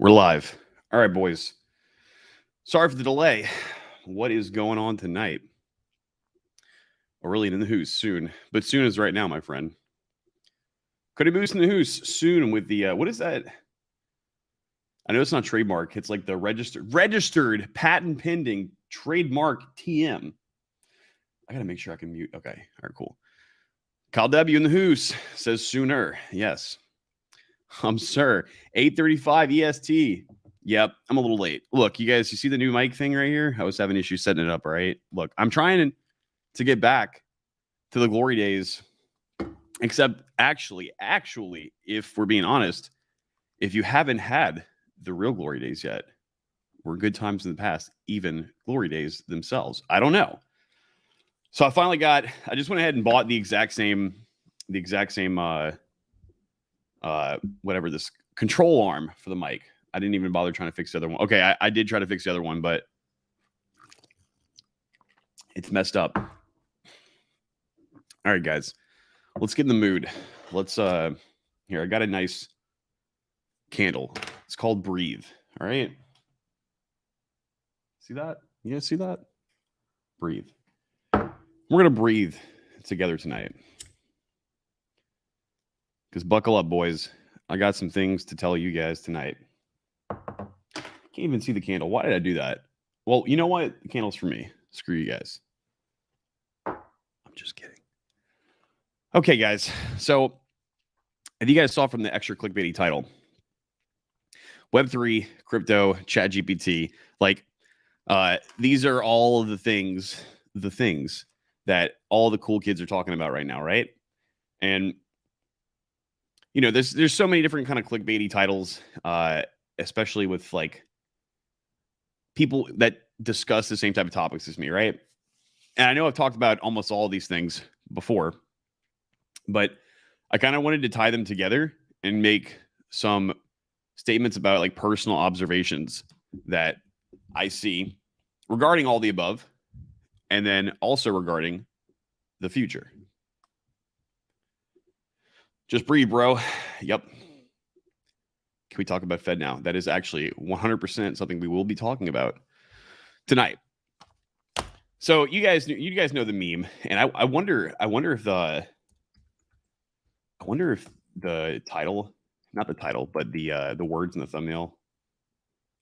We're live. All right, boys. Sorry for the delay. What is going on tonight? Or really in the hoos soon. But soon is right now, my friend. Cody Moose in the hoos soon with the, what is that? I know it's not trademark. It's like the registered patent pending trademark TM. I got to make sure I can mute. Okay. All right, cool. Kyle W in the hoos says sooner. Yes. Sir. 8:35 EST. Yep, I'm a little late. Look, you guys, you see the new mic thing right here? I was having issues setting it up, right? Look, I'm trying to get back to the glory days. Except actually, if we're being honest, if you haven't had the real glory days yet, were good times in the past, even glory days themselves. I don't know. So I just went ahead and bought the exact same whatever this control arm for the mic. I didn't even bother trying to fix the other one. Okay, I did try to fix the other one, but it's messed up. All right, guys, let's get in the mood. Let's here, I got a nice candle. It's called Breathe. All right. See that? You guys see that? Breathe. We're going to breathe together tonight. Because buckle up, boys. I got some things to tell you guys tonight. Can't even see the candle. Why did I do that? Well, you know what? The candle's for me. Screw you guys. I'm just kidding. Okay, guys. So, if you guys saw from the extra clickbaity title, Web3, crypto, ChatGPT, like these are all of the things that all the cool kids are talking about right now, right? And you know, there's so many different kind of clickbaity titles, especially with like people that discuss the same type of topics as me, right? And I know I've talked about almost all of these things before, but I kind of wanted to tie them together and make some statements about like personal observations that I see regarding all the above, and then also regarding the future. Just breathe, bro. Yep. Can we talk about Fed now? That is actually 100% something we will be talking about tonight. So you guys know the meme, and I wonder if the title, not the title, but the words in the thumbnail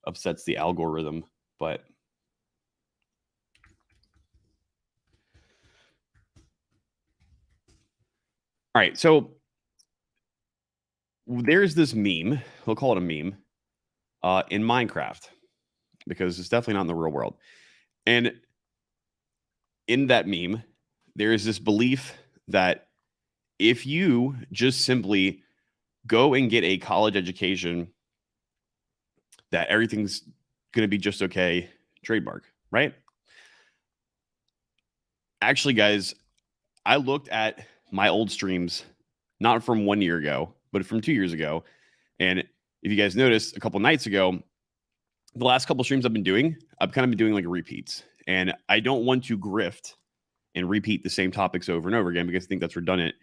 upsets the algorithm. But all right, so there's this meme. We'll call it a meme in Minecraft, because it's definitely not in the real world. And in that meme, there is this belief that if you just simply go and get a college education, that everything's going to be just okay, trademark, right? Actually, guys, I looked at my old streams, not from 1 year ago, but from 2 years ago. And if you guys noticed, a couple nights ago, the last couple streams I've been doing, I've kind of been doing like repeats. And I don't want to grift and repeat the same topics over and over again, because I think that's redundant.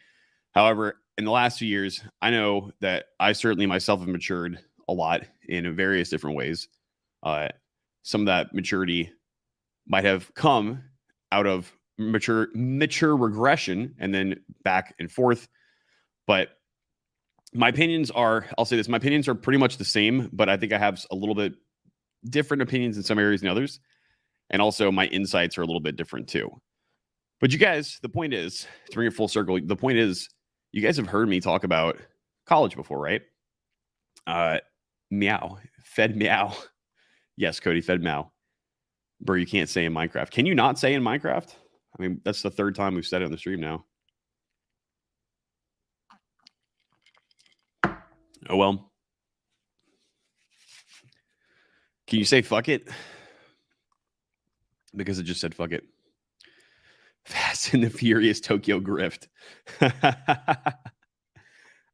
However, in the last 2 years, I know that I certainly myself have matured a lot in various different ways. Some of that maturity might have come out of mature regression and then back and forth. But my opinions are, I'll say this, my opinions are pretty much the same, but I think I have a little bit different opinions in some areas than others. And also my insights are a little bit different too. But you guys, the point is, to bring it full circle, the point is, you guys have heard me talk about college before, right? Meow. Fed meow. Yes, Cody, fed meow. Bro, you can't say in Minecraft. Can you not say in Minecraft? I mean, that's the third time we've said it on the stream now. Oh, well. Can you say fuck it? Because it just said fuck it. Fast and the Furious Tokyo Grift. I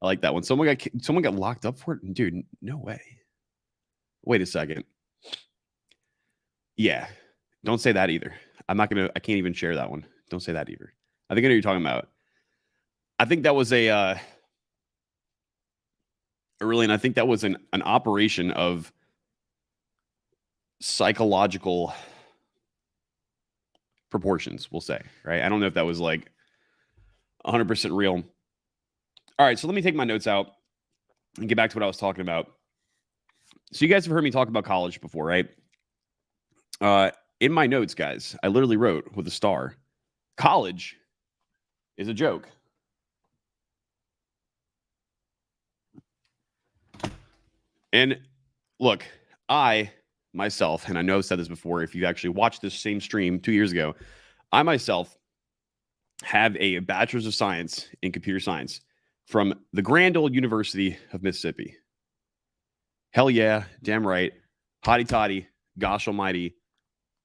like that one. Someone got locked up for it? Dude, no way. Wait a second. Yeah. Don't say that either. I can't even share that one. Don't say that either. I think I know what you're talking about. I think that was a Really, and I think that was an operation of psychological proportions, we'll say, right? I don't know if that was like 100% real. All right, so let me take my notes out and get back to what I was talking about. So you guys have heard me talk about college before, right? In my notes, guys, I literally wrote with a star, college is a joke. And look, I myself, and I know I've said this before, if you actually watched this same stream 2 years ago, I myself have a bachelor's of science in computer science from the grand old University of Mississippi. Hell yeah, damn right. Hotty toddy, gosh almighty,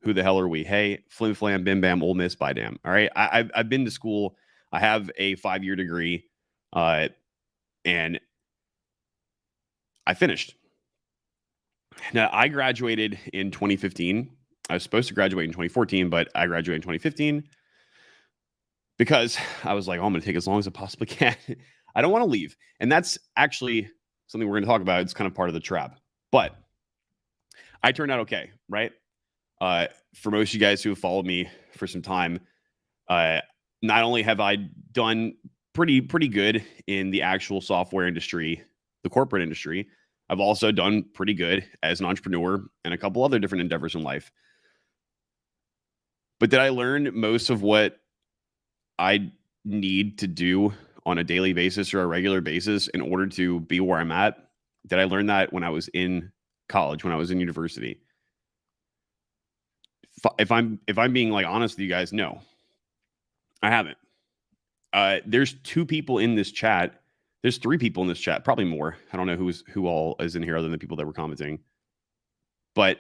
who the hell are we? Hey, flim flam, bim bam, Ole Miss, by damn. All right, I've been to school. I have a 5-year degree, and I finished. Now, I graduated in 2015. I was supposed to graduate in 2014, but I graduated in 2015 because I was like, oh, I'm going to take as long as I possibly can. I don't want to leave. And that's actually something we're going to talk about. It's kind of part of the trap. But I turned out okay, right? For most of you guys who have followed me for some time, not only have I done pretty good in the actual software industry, the corporate industry, I've also done pretty good as an entrepreneur and a couple other different endeavors in life. But did I learn most of what I need to do on a daily basis or a regular basis in order to be where I'm at? Did I learn that when I was in college, when I was in university? If I'm being like honest with you guys, no, I haven't. There's 2 people in this chat. There's 3 people in this chat, probably more. I don't know who all is in here other than the people that were commenting. But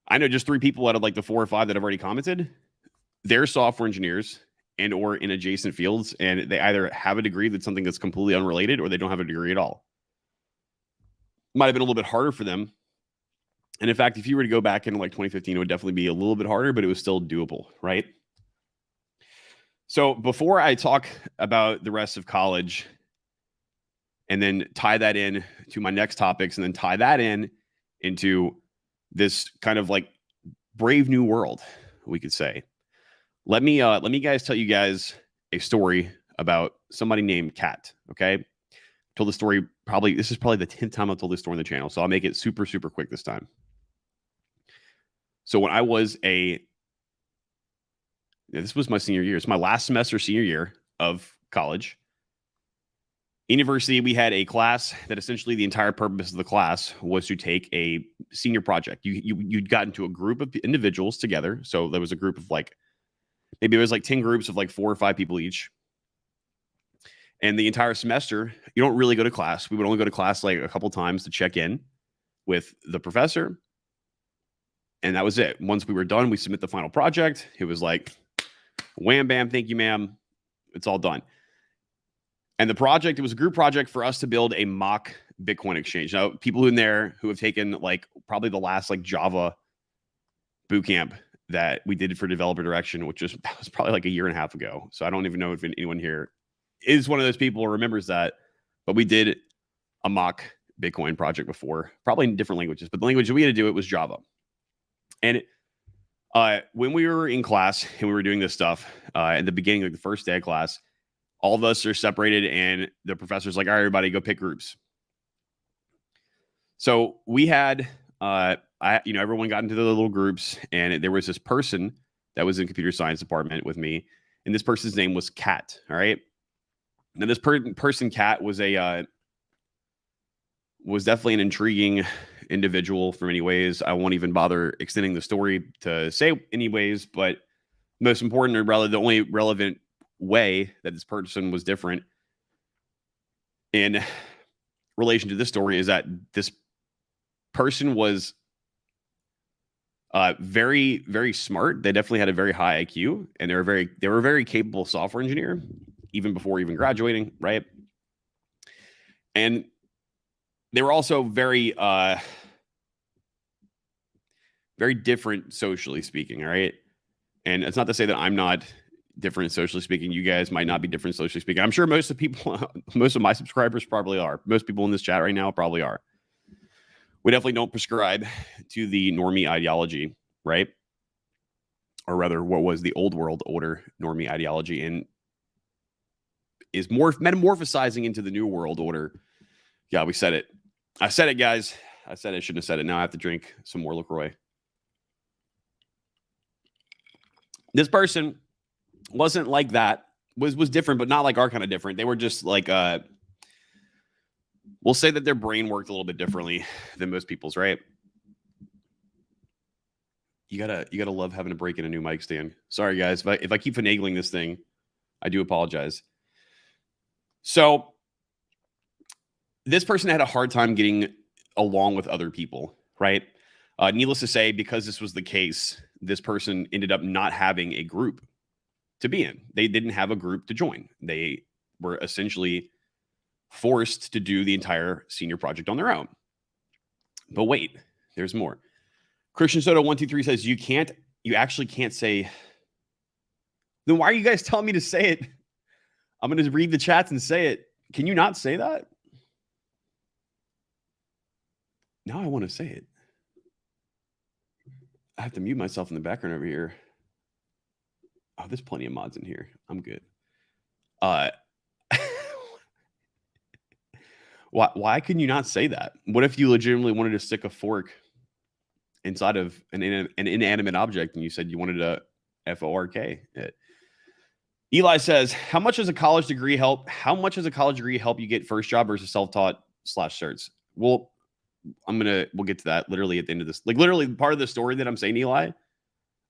I know just 3 people out of like the 4 or 5 that have already commented. They're software engineers and or in adjacent fields, and they either have a degree that's something that's completely unrelated or they don't have a degree at all. Might have been a little bit harder for them. And in fact, if you were to go back in like 2015, it would definitely be a little bit harder, but it was still doable, right? So before I talk about the rest of college and then tie that in to my next topics and then tie that in into this kind of like brave new world, we could say. Let me guys tell you guys a story about somebody named Kat. Okay, told the story this is probably the 10th time I've told this story on the channel, so I'll make it super quick this time. So when I was this was my senior year. It's my last semester, senior year of college. University, we had a class that essentially the entire purpose of the class was to take a senior project. You'd got into a group of individuals together. So there was a group of like, maybe it was like 10 groups of like 4 or 5 people each. And the entire semester, you don't really go to class. We would only go to class like a couple times to check in with the professor. And that was it. Once we were done, we submit the final project. It was like, wham, bam, thank you, ma'am. It's all done. And the project, it was a group project for us to build a mock Bitcoin exchange. Now, people in there who have taken like probably the last like Java bootcamp that we did for developer direction, which was probably like a year and a half ago. So I don't even know if anyone here is one of those people or remembers that. But we did a mock Bitcoin project before, probably in different languages. But the language we had to do it was Java. And when we were in class and we were doing this stuff at the beginning, like the first day of class, all of us are separated and the professor's like, all right, everybody go pick groups. So we had, everyone got into the little groups and there was this person that was in computer science department with me. And this person's name was Kat. All right. Now this person, Kat, was definitely an intriguing individual for many ways. I won't even bother extending the story to say anyways, but most important or rather the only relevant way that this person was different in relation to this story is that this person was very smart. They definitely had a very high IQ and they were a very capable software engineer even before even graduating, right? And they were also very different socially speaking, all right? And it's not to say that I'm not different socially speaking. You guys might not be different socially speaking. I'm sure most of people, most of my subscribers probably are. Most people in this chat right now probably are. We definitely don't prescribe to the normie ideology, right? Or rather, what was the old world order normie ideology and is more metamorphosizing into the new world order. Yeah, we said it. I said it, guys. I said I shouldn't have said it. Now I have to drink some more LaCroix. This person wasn't like that. Was different, but not like our kind of different. They were just like, we'll say that their brain worked a little bit differently than most people's, right? You gotta love having to break in a new mic stand. Sorry, guys. If I keep finagling this thing, I do apologize. So this person had a hard time getting along with other people, right? Needless to say, because this was the case, this person ended up not having a group to be in. They didn't have a group to join. They were essentially forced to do the entire senior project on their own. But wait, there's more. Christian Soto 123 says you actually can't say. Then why are you guys telling me to say it? I'm going to read the chats and say it. Can you not say that? Now I want to say it. I have to mute myself in the background over here. Oh, there's plenty of mods in here. I'm good. Why can you not say that? What if you legitimately wanted to stick a fork inside of an inanimate object and you said you wanted to fork it? Eli says, how much does a college degree help? How much does a college degree help you get first job versus self-taught /certs? Well, we'll get to that literally at the end of this. Like literally part of the story that I'm saying, Eli,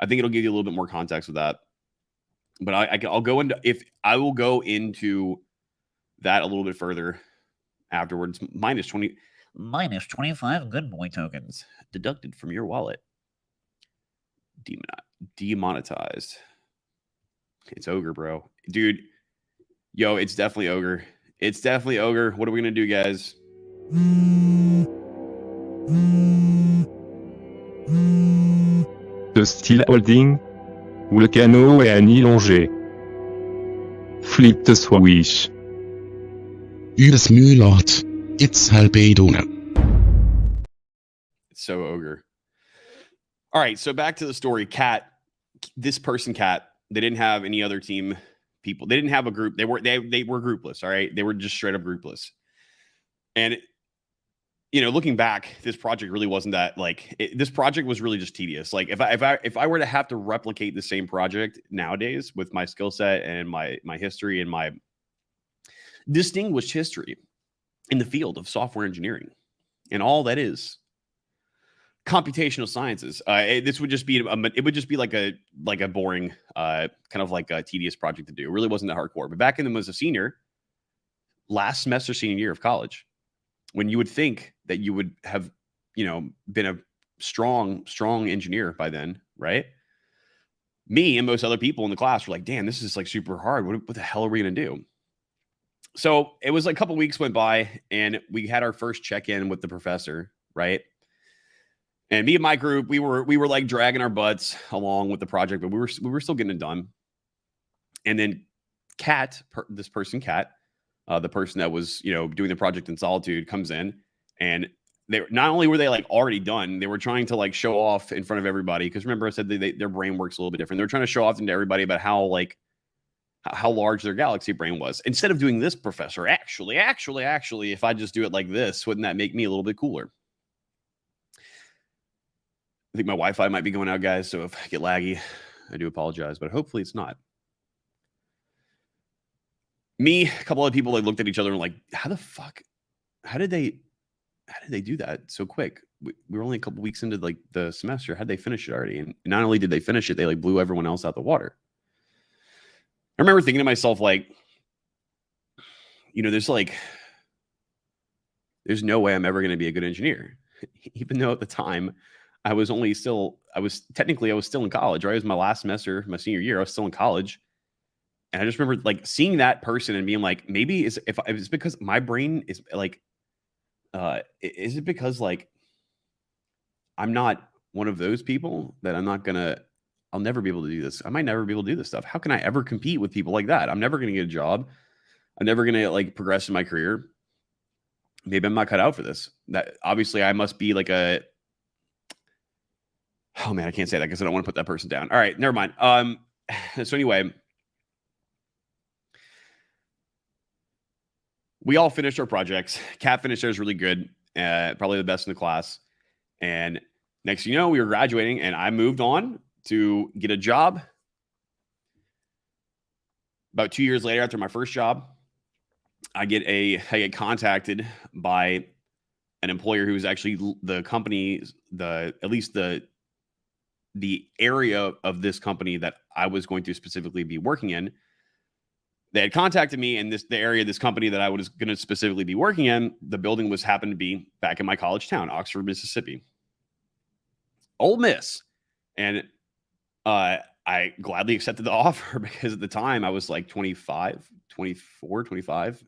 I think it'll give you a little bit more context with that. But I'll go into, if I will go into that a little bit further afterwards. Minus 25 good boy tokens deducted from your wallet. Demonetized. It's Ogre, bro. Dude, yo, it's definitely Ogre. It's definitely Ogre. What are we going to do, guys? De style holding, où le canot est allongé. Flip the switch. Urs Mühlert. It's Halbedona. It's so Ogre. All right, so back to the story. Cat, this person, Cat, they didn't have any other team people. They didn't have a group. They were groupless. All right, they were just straight up groupless. And looking back, this project really wasn't that this project was really just tedious. Like if I were to have to replicate the same project nowadays with my skill set and my history and my distinguished history in the field of software engineering and all that is computational sciences, this would just be like a boring kind of like a tedious project to do. It really wasn't that hardcore. But back in them as a senior, last semester, senior year of college, when you would think that you would have, been a strong engineer by then, right? Me and most other people in the class were like, damn, this is like super hard. What the hell are we going to do? So it was like a couple weeks went by and we had our first check-in with the professor, right? And me and my group, we were like dragging our butts along with the project, but we were still getting it done. And then Kat, the person that was, doing the project in solitude, comes in, and they not only were they like already done, they were trying to like show off in front of everybody. Because remember, I said their brain works a little bit different. They're trying to show off into everybody about how large their galaxy brain was. Instead of doing this, professor, actually, if I just do it like this, wouldn't that make me a little bit cooler? I think my Wi-Fi might be going out, guys. So if I get laggy, I do apologize, but hopefully it's not. Me, a couple of people, looked at each other and were like, how did they do that so quick? We were only a couple weeks into like the semester. How'd they finish it already? And not only did they finish it, they like blew everyone else out the water. I remember thinking to myself, like, there's no way I'm ever going to be a good engineer. Even though at the time I was still in college, right? It was my last semester, my senior year. I was still in college. And I just remember like seeing that person and being like, maybe if it's because my brain is like, is it because like I'm not one of those people that I'm not gonna I'll never be able to do this. I might never be able to do this stuff. How can I ever compete with people like that? I'm never going to get a job. I'm never going to like progress in my career. Maybe I'm not cut out for this. That obviously I must be like a, oh man, I can't say that because I don't want to put that person down. All right, never mind. So anyway, we all finished our projects. Kat finished theirs really good, probably the best in the class. And next thing you know, we were graduating, and I moved on to get a job. About 2 years later, after my first job, I get contacted by an employer who was actually the company, at least the area of this company that I was going to specifically be working in. They had contacted me, and the area of this company that I was going to specifically be working in, the building happened to be back in my college town, Oxford, Mississippi. Ole Miss. And I gladly accepted the offer because at the time I was like 24, 25.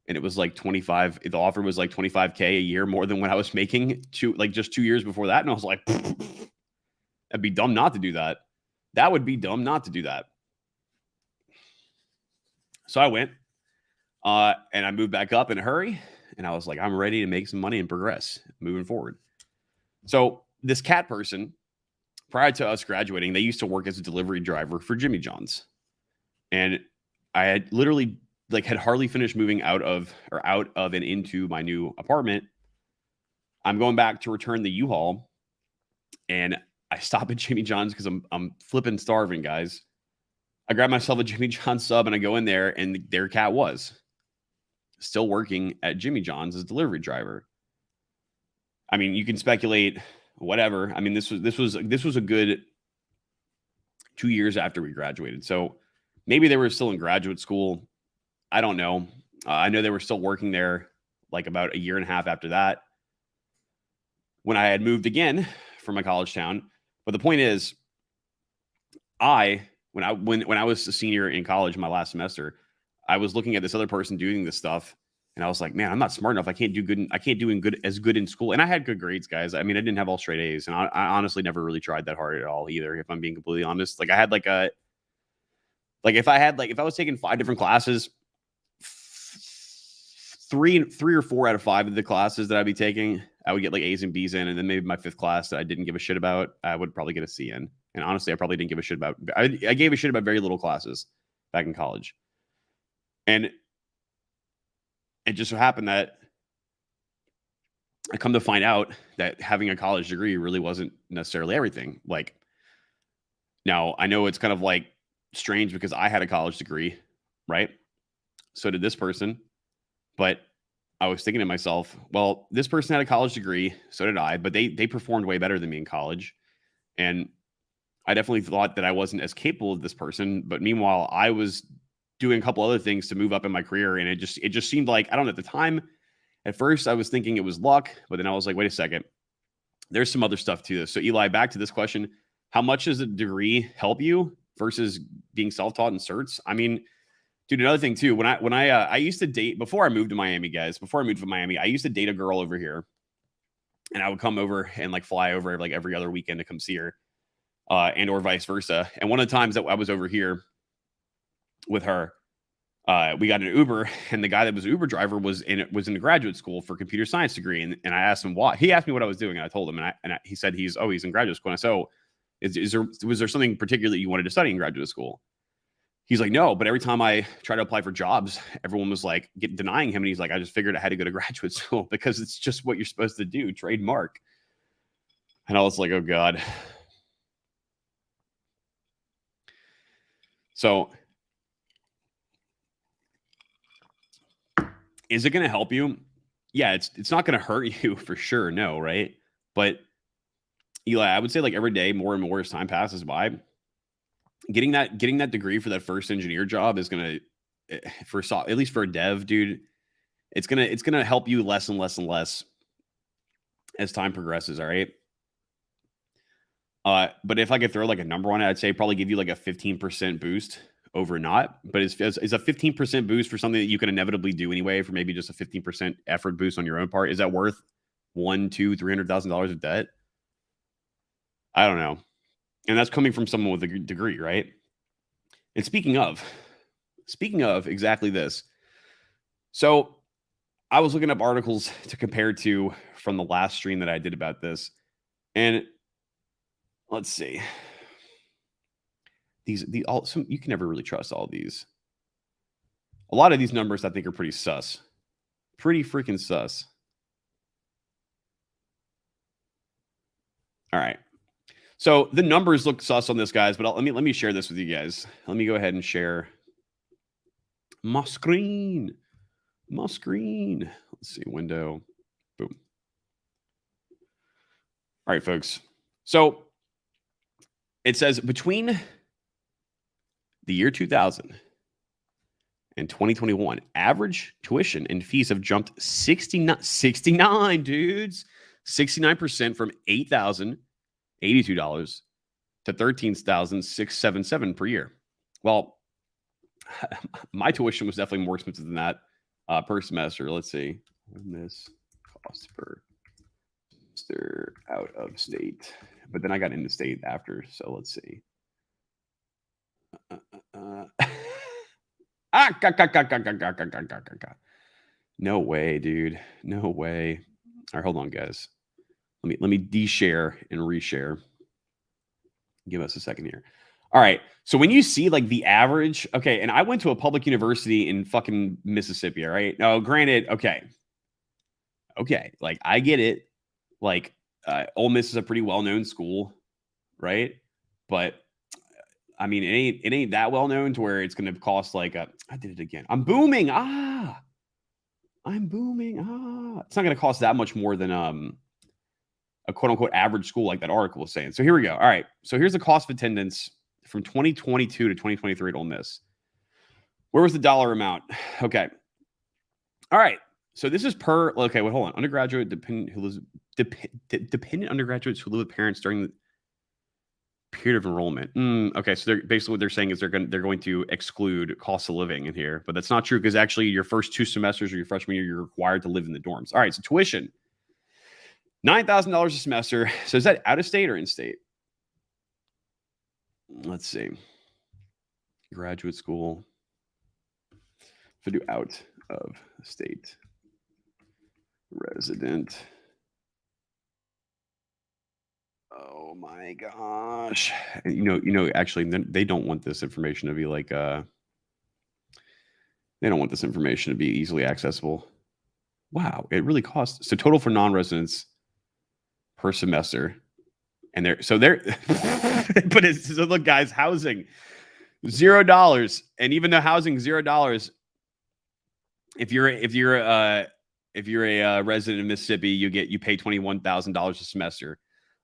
And it was like 25. The offer was like $25K a year more than what I was making just 2 years before that. And I was like, that'd be dumb not to do that. That would be dumb not to do that. So I went and I moved back up in a hurry. And I was like, I'm ready to make some money and progress moving forward. So this Cat person, prior to us graduating, they used to work as a delivery driver for Jimmy John's. And I had literally had hardly finished moving out of and into my new apartment. I'm going back to return the U-Haul, and I stop at Jimmy John's because I'm flipping starving, guys. I grab myself a Jimmy John's sub and I go in there, and their Cat was still working at Jimmy John's as a delivery driver. I mean, you can speculate whatever. I mean, this was a good 2 years after we graduated. So maybe they were still in graduate school. I don't know. I know they were still working there like about a year and a half after that when I had moved again from my college town. But the point is, when I was a senior in college, my last semester, I was looking at this other person doing this stuff, and I was like, man, I'm not smart enough. I can't do as good in school. And I had good grades, guys. I mean, I didn't have all straight A's, and I honestly never really tried that hard at all either, if I'm being completely honest. Like I had if I was taking 5 different classes, three or 4 out of 5 of the classes that I'd be taking, I would get like A's and B's in, and then maybe my 5th class that I didn't give a shit about, I would probably get a C in. And honestly, I probably didn't give a shit about. I gave a shit about very little classes back in college, and it just so happened that I come to find out that having a college degree really wasn't necessarily everything. Like, now I know it's kind of like strange because I had a college degree, right? So did this person. But I was thinking to myself, well, this person had a college degree, so did I, but they performed way better than me in college. And I definitely thought that I wasn't as capable of this person. But meanwhile, I was doing a couple other things to move up in my career. And it just seemed like, I don't know, at the time, at first I was thinking it was luck, but then I was like, wait a second, there's some other stuff to this. So Eli, back to this question, how much does a degree help you versus being self-taught and certs? I mean, dude, another thing too, when I used to date, before I moved to Miami, guys, I used to date a girl over here, and I would come over and like fly over like every other weekend to come see her, and or vice versa. And one of the times that I was over here with her, we got an Uber, and the guy that was an Uber driver was in graduate school for computer science degree. And I asked him why. He asked me what I was doing, and I told him, he said he's in graduate school. And I said, oh, was there something particular that you wanted to study in graduate school? He's like, no, but every time I try to apply for jobs, everyone was like denying him. And he's like, I just figured I had to go to graduate school because it's just what you're supposed to do, trademark. And I was like, oh God. So is it going to help you? Yeah, it's not going to hurt you for sure. No, right? But Eli, I would say like every day, more and more as time passes by, getting that degree for that first engineer job is going to, at least for a dev, dude, it's going to help you less and less and less as time progresses. All right. But if I could throw like a number on it, I'd say probably give you like a 15% boost over not, but is a 15% boost for something that you can inevitably do anyway, for maybe just a 15% effort boost on your own part. Is that worth $100,000, $200,000, $300,000 of debt? I don't know. And that's coming from someone with a degree, right? And speaking of exactly this. So I was looking up articles to compare to from the last stream that I did about this. And let's see. These you can never really trust all these. A lot of these numbers I think are pretty sus. Pretty freaking sus. All right. So the numbers look sus on this, guys, but let me share this with you guys. Let me go ahead and share my screen. My screen. Let's see, window. Boom. All right, folks. So it says between the year 2000 and 2021, average tuition and fees have jumped 69 dudes, 69% from $8,082 to $13,677 per year. Well, my tuition was definitely more expensive than that per semester. Let's see. This cost per semester out of state. But then I got into state after. So let's see. No way, dude. No way. All right, hold on, guys. Let me de-share and reshare. Give us a second here. All right. So when you see like the average, okay, and I went to a public university in fucking Mississippi, all right? Now, granted, okay, like I get it. Like Ole Miss is a pretty well-known school, right? But I mean, it ain't that well known to where it's going to cost like I did it again. I'm booming. I'm booming. It's not going to cost that much more than a quote unquote average school like that article was saying. So here we go. All right. So here's the cost of attendance from 2022 to 2023 at Ole Miss. Where was the dollar amount? Okay. All right. So this is per. Okay. Wait, hold on. Undergraduate dependent undergraduates who live with parents during the period of enrollment. Okay, so they're basically what they're saying is they're going to exclude cost of living in here, but that's not true because actually your first 2 semesters or your freshman year you're required to live in the dorms. All right, so tuition, $9,000 a semester. So is that out of state or in state? Let's see. Graduate school. If I do out of state resident. Oh my gosh. You know, actually they don't want this information to be like they don't want this information to be easily accessible. Wow, it really costs. So total for non-residents per semester. And they're but it's so look, guys, housing $0. And even though housing $0, if you're a resident in Mississippi, you pay $21,000 a semester.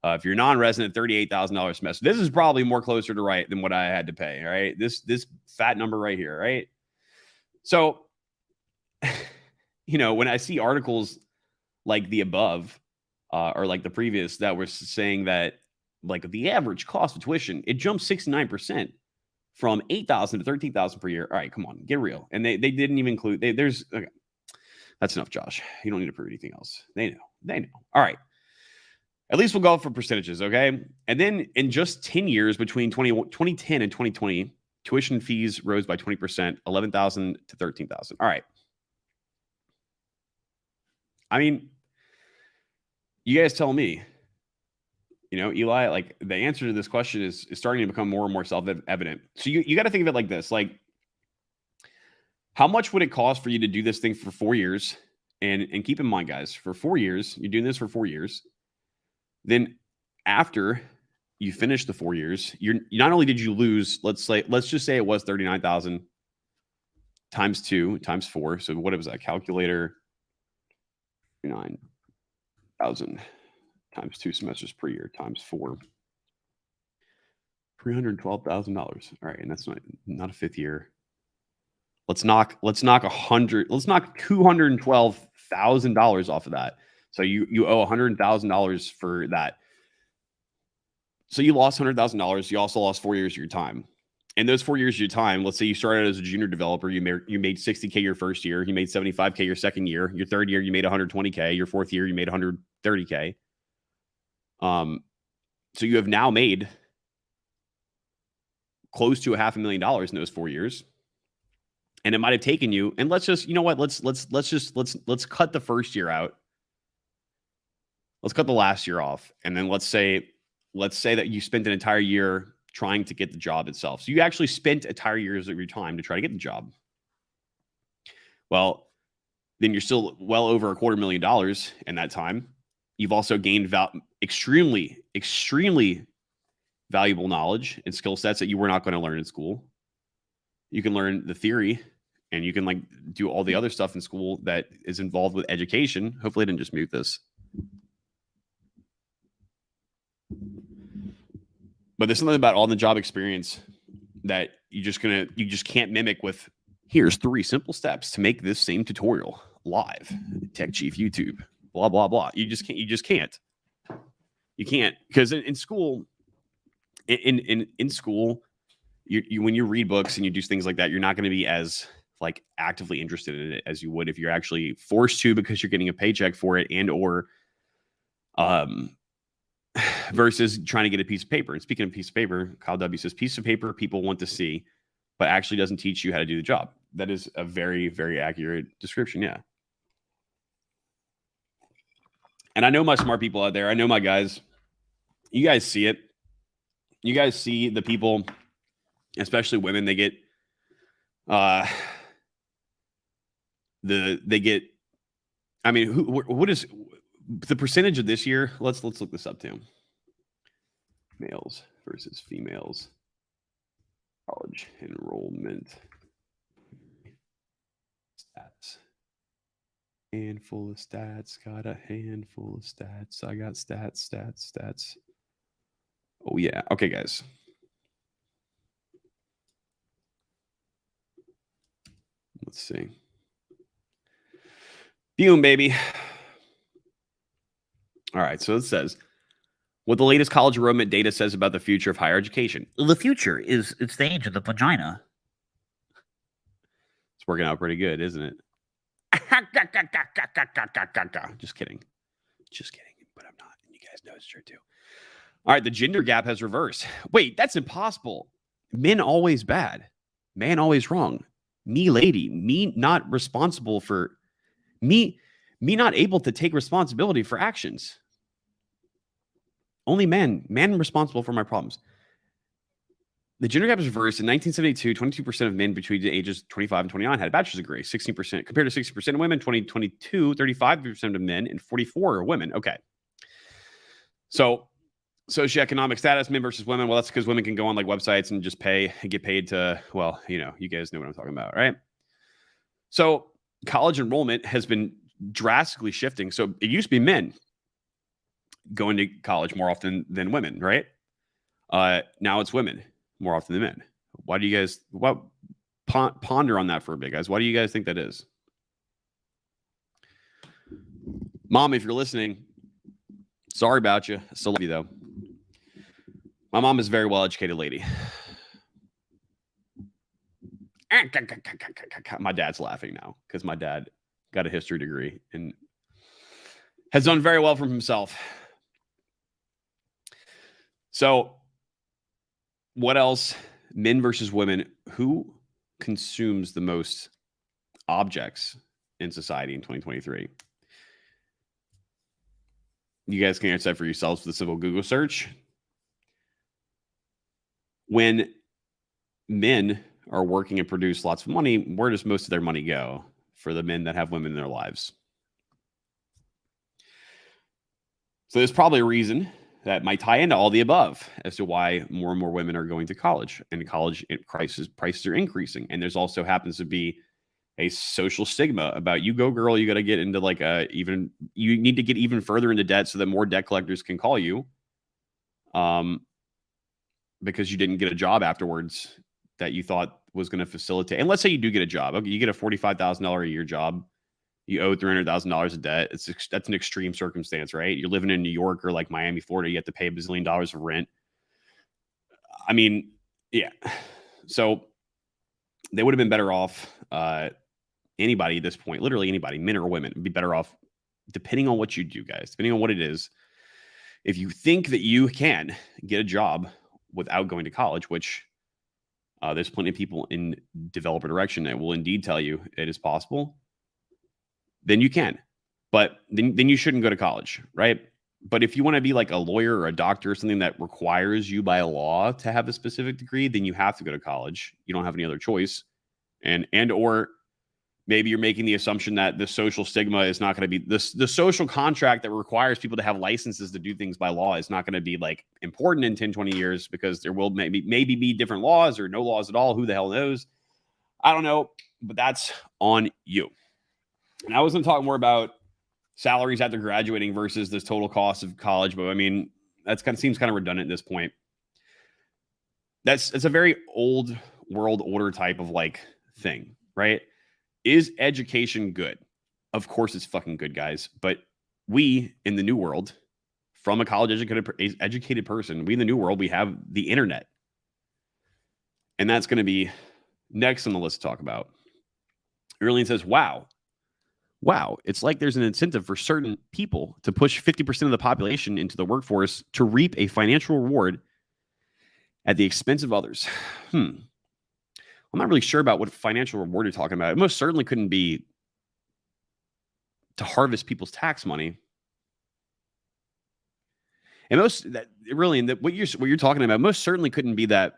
If you're non-resident, $38,000 a semester. This is probably more closer to right than what I had to pay. All right, this fat number right here, right? So, you know, when I see articles like the above or like the previous that were saying that like the average cost of tuition, it jumped 69% from $8,000 to $13,000 per year. All right, come on, get real. And they didn't even include there's okay. That's enough, Josh. You don't need to prove anything else. They know. All right. At least we'll go for percentages, okay? And then in just 10 years between 2010 and 2020, tuition fees rose by 20%, $11,000 to $13,000. All right. I mean, you guys tell me, you know, Eli, like the answer to this question is starting to become more and more self-evident. So you got to think of it like this, like how much would it cost for you to do this thing for 4 years? And keep in mind, guys, for 4 years, you're doing this for 4 years. Then after you finish the 4 years, you not only did you lose, let's just say it was 39,000 times 2 times 4. So what was that calculator? 9,000 times 2 semesters per year times 4. $312,000. All right, and that's not a 5th year. Let's knock $100. Let's knock $212,000 off of that. So you owe $100,000 for that. So you lost $100,000. You also lost 4 years of your time. And those 4 years of your time, let's say you started as a junior developer, you made $60K your first year, you made $75K your second year, your third year you made $120K, your fourth year you made $130K. So you have now made close to $500,000 in those 4 years. And it might have taken you, and let's just, you know what, let's cut the first year out. Let's cut the last year off. And then let's say that you spent an entire year trying to get the job itself. So you actually spent entire years of your time to try to get the job. Well, then you're still well over $250,000 in that time. You've also gained extremely, extremely valuable knowledge and skill sets that you were not going to learn in school. You can learn the theory, and you can like do all the other stuff in school that is involved with education. Hopefully I didn't just mute this. But there's something about on-the-job experience that you just can't mimic with, here's 3 simple steps to make this same tutorial live. Tech Chief YouTube, blah, blah, blah. You just can't. You can't, because in school, in school, you when you read books and you do things like that, you're not going to be as like actively interested in it as you would if you're actually forced to, because you're getting a paycheck for it, and or versus trying to get a piece of paper. And speaking of piece of paper, Kyle W says piece of paper people want to see, but actually doesn't teach you how to do the job. That is a very, very accurate description. Yeah. And I know my smart people out there. I know my guys. You guys see it. You guys see the people, especially women, they get I mean, what is the percentage of this year? Let's look this up too. Males versus females college enrollment stats. Handful of stats. Got a handful of stats. I got stats. Oh yeah. Okay, guys. Let's see. Boom, baby. All right, so it says what the latest college enrollment data says about the future of higher education. The future is it's the age of the vagina. It's working out pretty good, isn't it? Just kidding. But I'm not. And you guys know it's true too. All right, the gender gap has reversed. Wait, that's impossible. Men always bad. Man always wrong. Me lady. Me not responsible for... Me not able to take responsibility for actions. Only man responsible for my problems. The gender gap is reversed. In 1972, 22% of men between the ages 25 and 29 had a bachelor's degree, 16% compared to 60% of women. 2022, 35% of men and 44% of women. Okay. So socioeconomic status, men versus women. Well, that's because women can go on like websites and just get paid to, well, you guys know what I'm talking about, right? So college enrollment has been drastically shifting. So it used to be men going to college more often than women, right? Now it's women more often than men. Why do you guys ponder on that for a bit, guys? Why do you guys think that is? Mom, if you're listening, sorry about you. I still love you though. My mom is a very well-educated lady. My dad's laughing now because my dad got a history degree and has done very well for himself. So what else? Men versus women. Who consumes the most objects in society in 2023? You guys can answer that for yourselves with a simple Google search. When men are working and produce lots of money, where does most of their money go for the men that have women in their lives? So there's probably a reason that might tie into all the above as to why more and more women are going to college, and college prices are increasing. And there's also happens to be a social stigma about you go girl, you got to get into like you need to get even further into debt so that more debt collectors can call you. Because you didn't get a job afterwards that you thought was going to facilitate. And let's say you do get a job. Okay, you get a $45,000 a year job. You owe $300,000 of debt. That's an extreme circumstance, right? You're living in New York or like Miami, Florida. You have to pay $1 bazillion of rent. I mean, yeah. So they would have been better off. Anybody at this point, literally anybody, men or women, would be better off, depending on what you do, guys, depending on what it is. If you think that you can get a job without going to college, which There's plenty of people in developer direction that will indeed tell you it is possible. Then you can, but then you shouldn't go to college, right? But if you want to be like a lawyer or a doctor or something that requires you by law to have a specific degree, then you have to go to college. You don't have any other choice. And or maybe you're making the assumption that the social stigma is not going to be the social contract that requires people to have licenses to do things by law is not going to be like important in 10, 20 years because there will maybe be different laws or no laws at all. Who the hell knows? I don't know, but that's on you. And I was going to talk more about salaries after graduating versus this total cost of college, but I mean, that's kind of seems kind of redundant at this point. It's a very old world order type of like thing, right? Is education good? Of course it's fucking good, guys. But we in the new world, from a college educated person, we in the new world, we have the internet. And that's going to be next on the list to talk about. Erling says, wow, it's like there's an incentive for certain people to push 50% of the population into the workforce to reap a financial reward at the expense of others. I'm not really sure about what financial reward you're talking about. It most certainly couldn't be to harvest people's tax money. And what you're talking about most certainly couldn't be that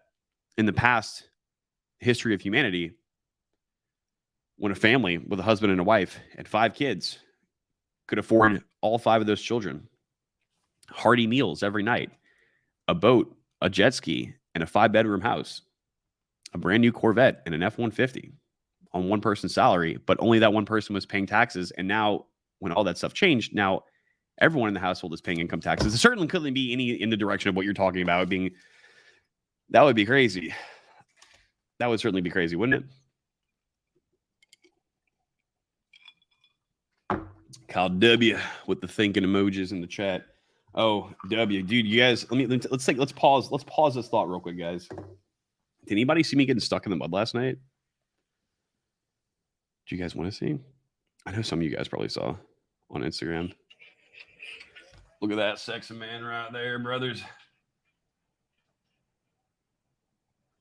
in the past history of humanity, when a family with a husband and a wife and 5 kids could afford all 5 of those children, hearty meals every night, a boat, a jet ski, and a 5-bedroom house, a brand new Corvette and an F-150 on one person's salary, but only that one person was paying taxes. And now when all that stuff changed, now everyone in the household is paying income taxes. It certainly couldn't be any in the direction of what you're talking about being. That would be crazy. That would certainly be crazy, wouldn't it? Kyle W with the thinking emojis in the chat. Oh, W, dude, you guys, let's pause this thought real quick, guys. Did anybody see me getting stuck in the mud last night? Do you guys want to see? I know some of you guys probably saw on Instagram. Look at that sexy man right there, brothers.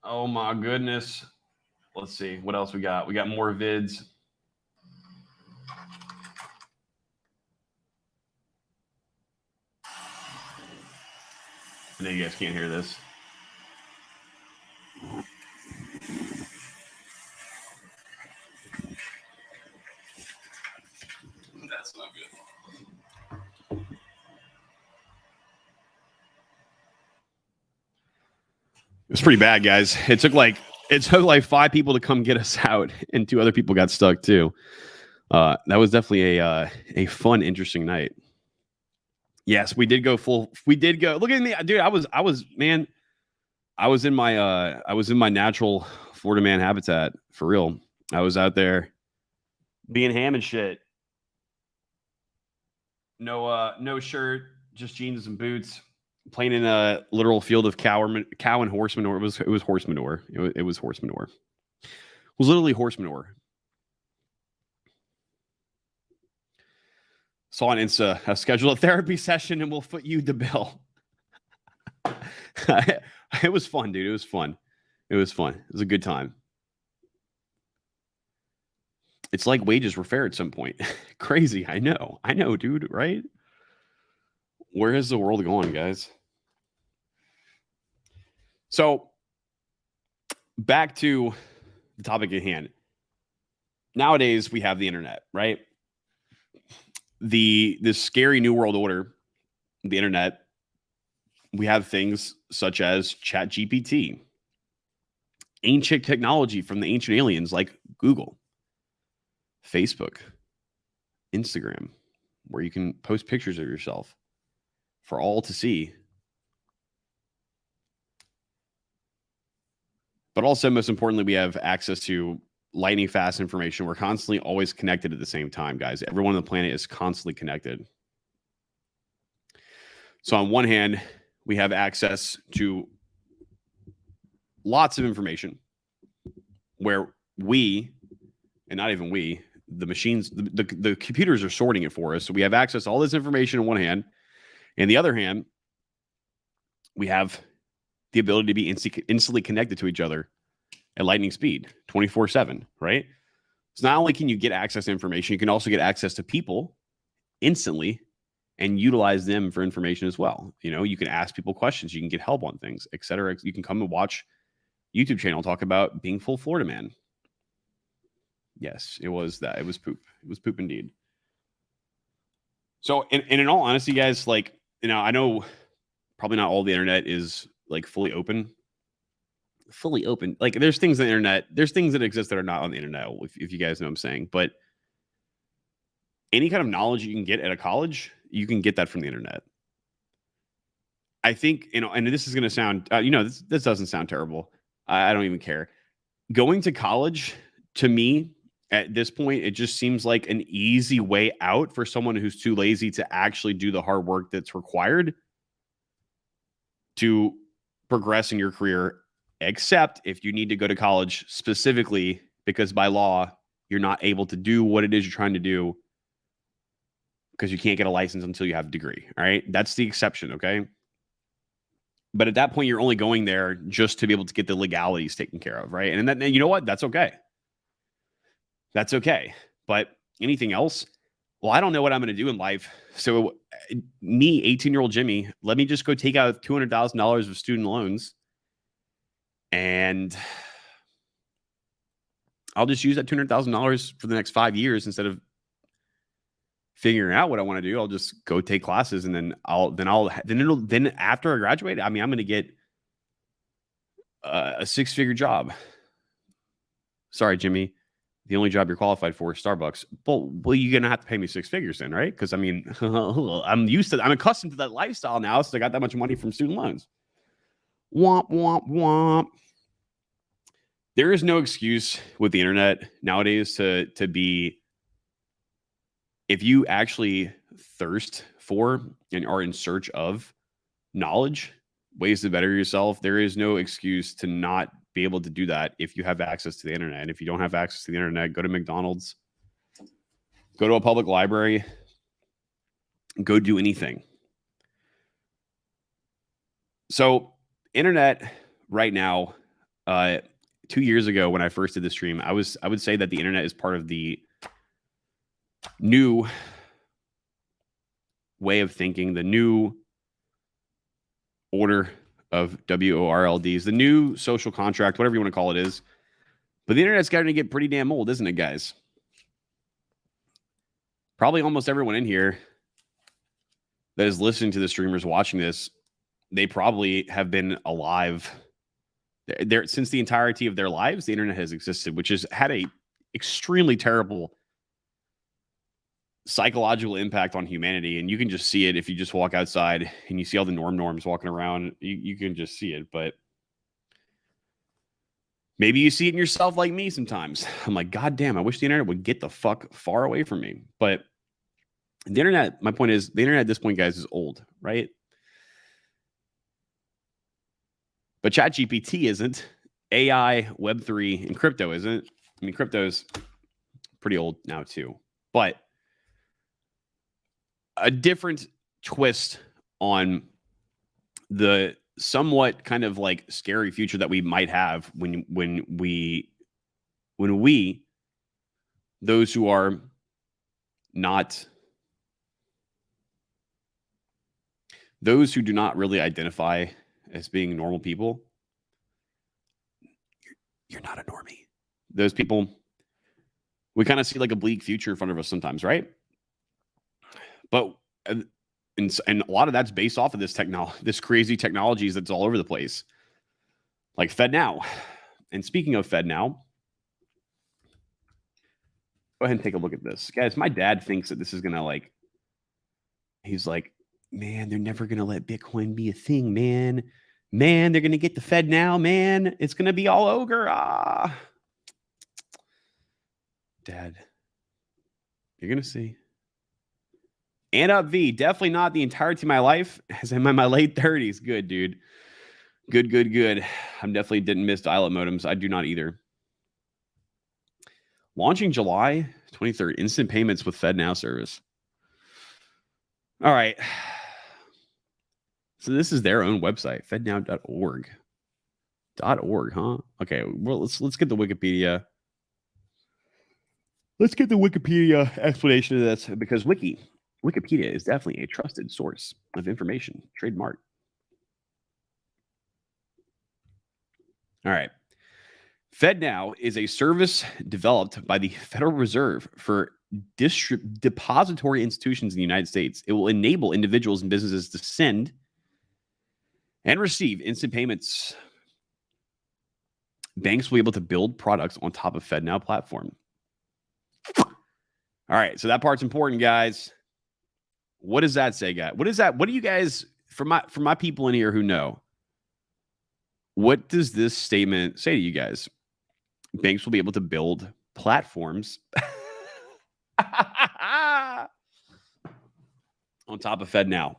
Oh my goodness. Let's see. What else we got? We got more vids. I know you guys can't hear this. That's not good. It was pretty bad, guys. It took like 5 people to come get us out, and 2 other people got stuck too. That was definitely a fun, interesting night. Yes, we did go full. We did go. Look at me, dude. I was in my natural Florida man habitat for real. I was out there being ham and shit. No shirt, just jeans and boots, playing in a literal field of cow and horse manure. It was horse manure. It was horse manure. It was literally horse manure. Saw on Insta, schedule a therapy session and we'll foot you the bill. It was fun, dude. It was fun. It was a good time. It's like wages were fair at some point. Crazy. I know, dude, right? Where is the world going, guys? So back to the topic at hand. Nowadays, we have the internet, right? This scary new world order, the internet, we have things such as ChatGPT, ancient technology from the ancient aliens like Google, Facebook, Instagram, where you can post pictures of yourself for all to see. But also, most importantly, we have access to lightning fast information. We're constantly always connected at the same time, guys. Everyone on the planet is constantly connected. So on one hand, we have access to lots of information where we, and not even we, the machines, the computers are sorting it for us. So we have access to all this information on one hand. And the other hand, we have the ability to be instantly connected to each other at lightning speed, 24/7, right? So not only can you get access to information, you can also get access to people instantly and utilize them for information as well. You know, you can ask people questions, you can get help on things, etc. You can come and watch YouTube channel talk about being full Florida man. Yes, it was that. It was poop. It was poop indeed. So, and in all honesty, guys, like, you know, I know probably not all the internet is like fully open. Like, there's things on the internet, there's things that exist that are not on the internet, if you guys know what I'm saying. But any kind of knowledge you can get at a college, you can get that from the internet. I think, you know, and this is going to sound, you know, this doesn't sound terrible. I don't even care. Going to college, to me, at this point, it just seems like an easy way out for someone who's too lazy to actually do the hard work that's required to progress in your career, except if you need to go to college specifically because by law, you're not able to do what it is you're trying to do because you can't get a license until you have a degree. All right. That's the exception. Okay. But at that point, you're only going there just to be able to get the legalities taken care of. Right. And then, you know what? That's okay. That's okay. But anything else? Well, I don't know what I'm going to do in life. So me, 18-year-old Jimmy, let me just go take out $200,000 of student loans and I'll just use that $200,000 for the next 5 years instead of figuring out what I want to do. I'll just go take classes and then after I graduate, I mean, I'm going to get a 6-figure job. Sorry, Jimmy. The only job you're qualified for is Starbucks. Well, you're going to have to pay me 6 figures then, right? Because I mean, I'm accustomed to that lifestyle now. So I got that much money from student loans. Womp, womp, womp. There is no excuse with the internet nowadays to be, if you actually thirst for and are in search of knowledge, ways to better yourself, there is no excuse to not be able to do that if you have access to the internet. And if you don't have access to the internet, go to McDonald's, go to a public library, go do anything. So internet right now, 2 years ago when I first did the stream, I would say that the internet is part of the new way of thinking, the new order of WORLDs, the new social contract, whatever you want to call it is. But the internet's starting to get pretty damn old, isn't it, guys? Probably almost everyone in here that is listening to the streamers watching this, they probably have been alive there since the entirety of their lives. The internet has existed, which has had a extremely terrible psychological impact on humanity. And you can just see it if you just walk outside and you see all the norms walking around. You can just see it. But maybe you see it in yourself like me sometimes. I'm like, God damn, I wish the internet would get the fuck far away from me. But the internet, my point is, the internet at this point, guys, is old, right? But ChatGPT isn't. AI, Web3, and crypto isn't. I mean, crypto's pretty old now too. But a different twist on the somewhat kind of like scary future that we might have when we those who are not, those who do not really identify as being normal people, you're not a normie. Those people, we kind of see like a bleak future in front of us sometimes, right? But and a lot of that's based off of this crazy technologies that's all over the place, like FedNow. And speaking of FedNow, go ahead and take a look at this, guys. My dad thinks that this is gonna like. He's like, man, they're never gonna let Bitcoin be a thing, man. Man, they're gonna get the FedNow, man. It's gonna be all ogre. Dad, you're gonna see. And up V, definitely not the entirety of my life, as I'm in my late 30s. Good, dude. Good. I'm definitely didn't miss dial-up modems. I do not either. Launching July 23rd, instant payments with FedNow service. All right. So this is their own website, fednow.org. .org, huh? Okay, well let's get the Wikipedia. Let's get the Wikipedia explanation of this because Wikipedia is definitely a trusted source of information. Trademark. All right. FedNow is a service developed by the Federal Reserve for depository institutions in the United States. It will enable individuals and businesses to send and receive instant payments. Banks will be able to build products on top of FedNow platform. All right, so that part's important, guys. What does that say, guys? What is that? What do you guys, for my people in here who know, what does this statement say to you guys? Banks will be able to build platforms on top of FedNow.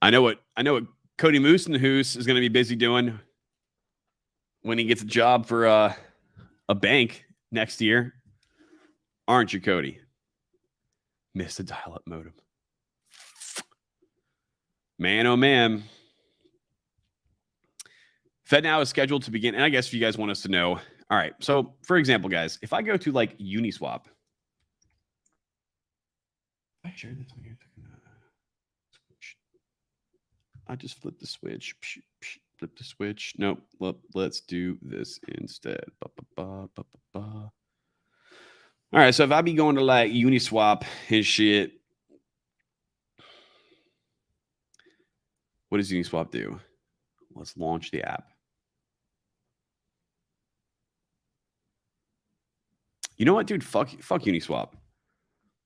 I know what Cody Moose in the Hoose is going to be busy doing when he gets a job for a bank next year. Aren't you, Cody? Missed the dial-up modem. Man, oh man. FedNow is scheduled to begin, and I guess if you guys want us to know, all right, so for example, guys, if I go to like Uniswap, I share this on here. I just flipped the switch. Flip the switch. Nope. Let's do this instead. All right, so if I be going to like Uniswap and shit, what does Uniswap do? Let's launch the app. You know what, dude? Fuck Uniswap.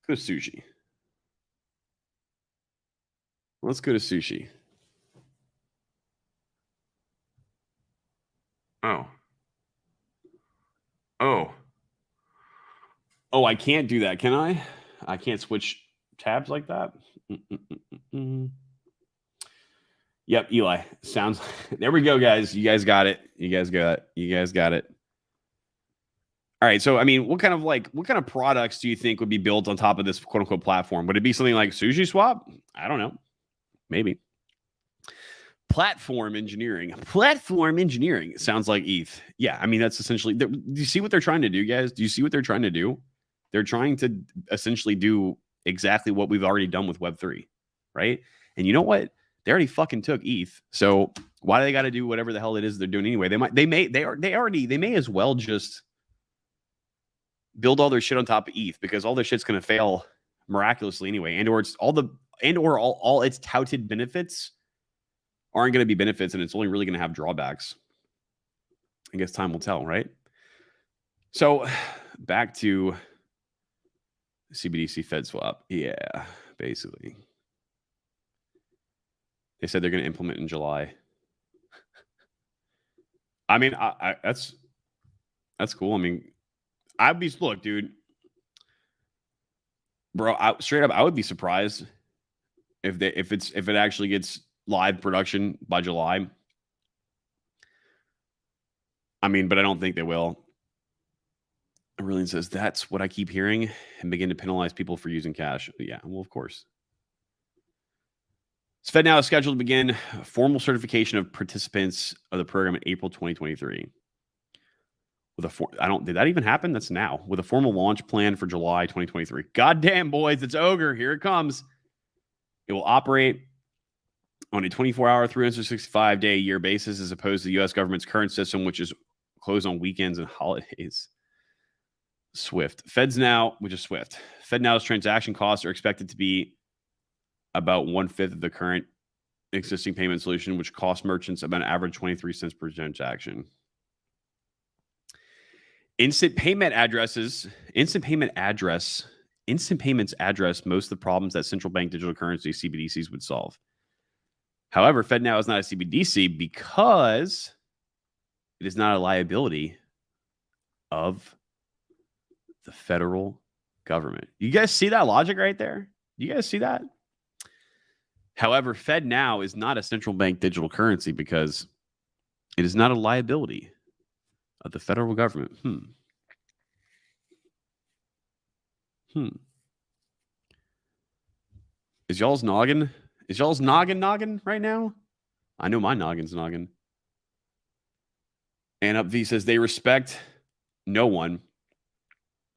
Go to Sushi. Let's go to Sushi. Oh, I can't do that, can I? I can't switch tabs like that? Yep, Eli. Sounds there we go, guys. You guys got it. You guys got it. All right. So, I mean, what kind of products do you think would be built on top of this quote unquote platform? Would it be something like Sushi Swap? I don't know. Maybe. Platform engineering sounds like ETH. Yeah, I mean, that's essentially. Do you see what they're trying to do, guys? Do you see what they're trying to do? They're trying to essentially do exactly what we've already done with Web3, right? And you know what? They already fucking took ETH. So why do they got to do whatever the hell it is they're doing anyway? They may as well just build all their shit on top of ETH because all their shit's gonna fail miraculously anyway, and all its touted benefits aren't going to be benefits, and it's only really going to have drawbacks. I guess time will tell, right? So back to CBDC Fed swap. Yeah, basically. They said they're going to implement in July. I mean, that's cool. I mean, look, dude, bro, straight up, I would be surprised if it actually gets live production by July. I mean, but I don't think they will. Aurelian says, that's what I keep hearing, and begin to penalize people for using cash. Yeah, well, of course. FedNow is scheduled to begin formal certification of participants of the program in April 2023. Did that even happen? That's now. With a formal launch plan for July 2023. Goddamn, boys, it's Ogre. Here it comes. It will operate on a 24-hour, 365-day a year basis as opposed to the U.S. government's current system, which is closed on weekends and holidays. Swift. Swift. FedNow's transaction costs are expected to be about 1/5 of the current existing payment solution, which costs merchants about an average 23 cents per transaction. Instant payments address most of the problems that central bank digital currency CBDCs would solve. However, FedNow is not a CBDC because it is not a liability of the federal government. You guys see that logic right there? You guys see that? However, FedNow is not a central bank digital currency because it is not a liability of the federal government. Is Is y'all's noggin right now? I know my noggin's noggin. And Up V says they respect no one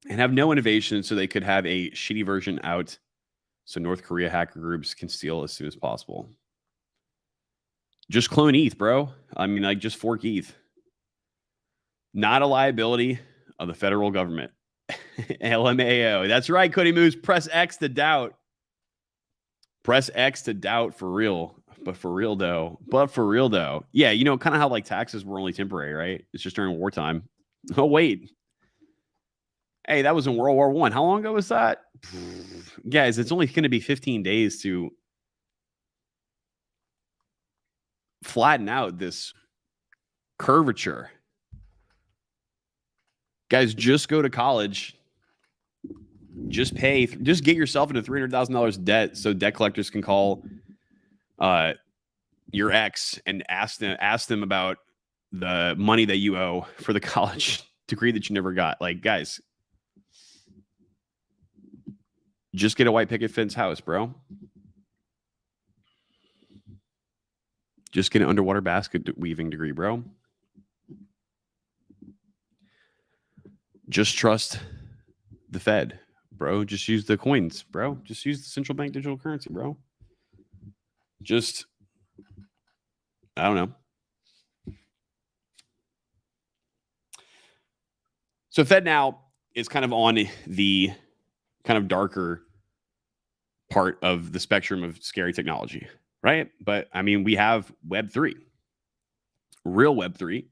and have no innovation, so they could have a shitty version out so North Korea hacker groups can steal as soon as possible. Just clone ETH, bro. I mean, like, just fork ETH. Not a liability of the federal government. LMAO. That's right, Cody Moose. Press X to doubt. Press X to doubt for real. But for real, though. Yeah, you know, kind of how, like, taxes were only temporary, right? It's just during wartime. Oh, wait. Hey, that was in World War I. How long ago was that? Guys, it's only going to be 15 days to flatten out this curvature. Guys, just go to college. Just get yourself into $300,000 debt so debt collectors can call your ex and ask them about the money that you owe for the college degree that you never got. Like, guys, just get a white picket fence house, bro. Just get an underwater basket weaving degree, bro. Just trust the Fed, bro. Just use the coins, bro. Just use the central bank digital currency, bro. Just, I don't know. So Fed now is kind of on the kind of darker part of the spectrum of scary technology, right? But I mean, we have Web3, real Web3,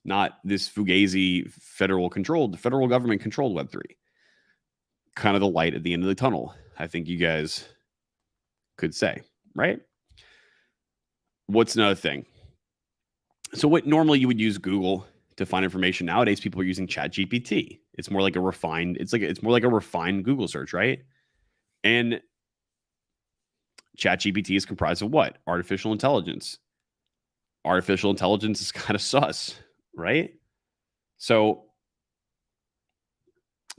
not this fugazi federal government controlled Web3. Kind of the light at the end of the tunnel, I think you guys could say, right? What's another thing? So what normally you would use Google to find information, nowadays people are using ChatGPT. It's more like a refined Google search, right? And ChatGPT is comprised of what? Artificial intelligence. Artificial intelligence is kind of sus, right? So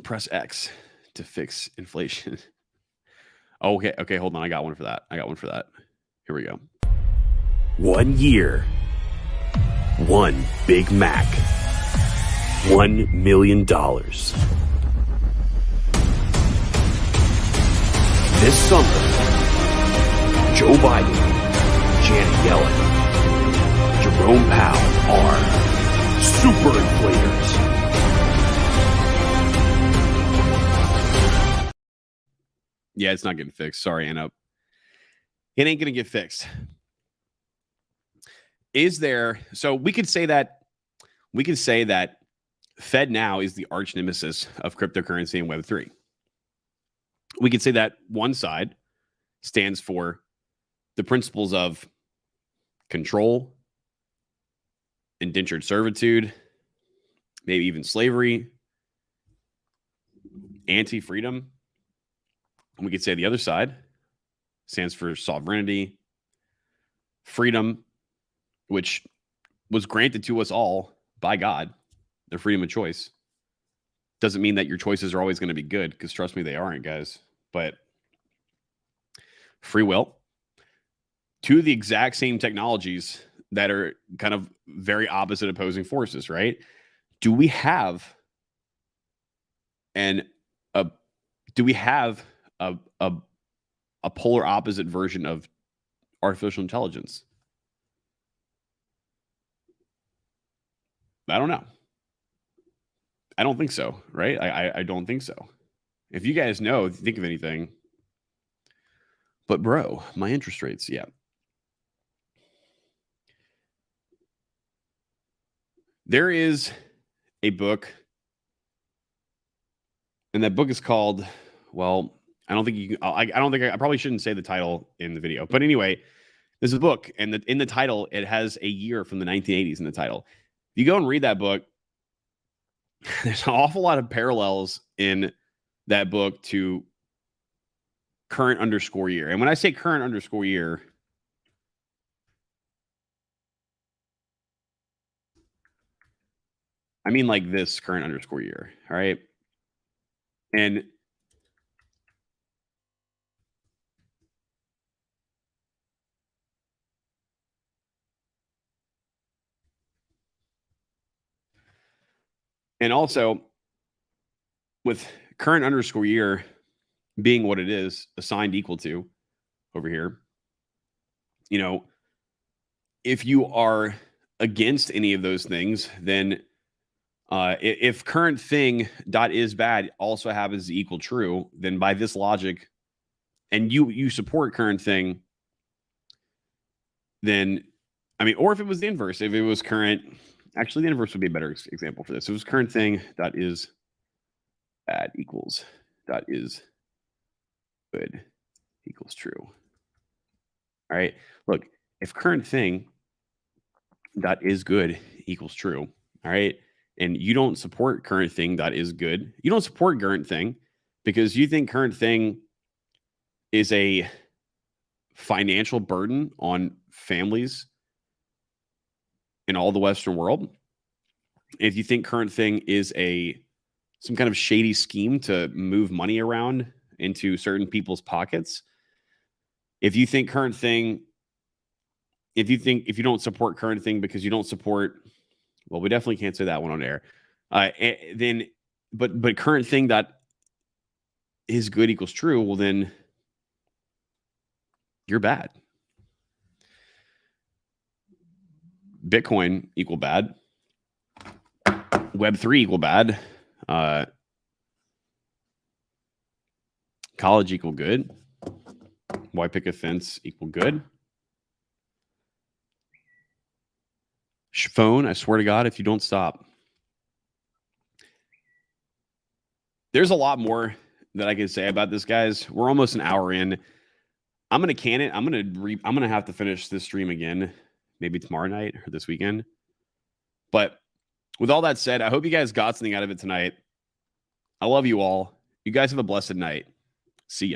press X to fix inflation. Okay, hold on. I got one for that. Here we go. 1 year. 1 Big Mac. $1 million. This summer, Joe Biden, Janet Yellen, Jerome Powell are super inflators. Yeah, it's not getting fixed. Sorry, Anna. It ain't going to get fixed. So we could say that Fed now is the arch nemesis of cryptocurrency and Web3. We could say that one side stands for the principles of control, indentured servitude, maybe even slavery, anti-freedom. And we could say the other side stands for sovereignty, freedom, which was granted to us all by God, the freedom of choice. Doesn't mean that your choices are always going to be good, because trust me, they aren't, guys. But free will, two of the exact same technologies that are kind of very opposite opposing forces, right? Do we have a polar opposite version of artificial intelligence? I don't know. I don't think so, right? I don't think so. If you guys know, think of anything. But bro, my interest rates, yeah. There is a book, and that book is called, well, I probably shouldn't say the title in the video. But anyway, there's a book, and in the title, it has a year from the 1980s in the title. If you go and read that book, there's an awful lot of parallels in that book to current underscore year. And when I say current underscore year, I mean like this current underscore year. All right. And And also, with current underscore year being what it is, assigned equal to over here, you know, if you are against any of those things, then if current thing dot is bad also happens to equal true, then by this logic, and you support current thing, then I mean, or if it was the inverse, if it was current, actually the inverse would be a better example for this. If it was current thing dot is bad equals dot is good equals true. All right. Look, if current thing dot is good equals true, all right, and you don't support current thing dot is good, you don't support current thing because you think current thing is a financial burden on families in all the Western world. If you think current thing is some kind of shady scheme to move money around into certain people's pockets, if you think current thing, if you don't support current thing because you don't support, well, we definitely can't say that one on air. Then, but current thing that is good equals true. Well, then you're bad. Bitcoin equal bad. Web3 equal bad. College equal good. Why pick a fence equal good. Phone, I swear to God, if you don't stop. There's a lot more that I can say about this, guys. We're almost an hour in. I'm gonna can it. I'm gonna have to finish this stream again, maybe tomorrow night or this weekend. But with all that said, I hope you guys got something out of it tonight. I love you all. You guys have a blessed night.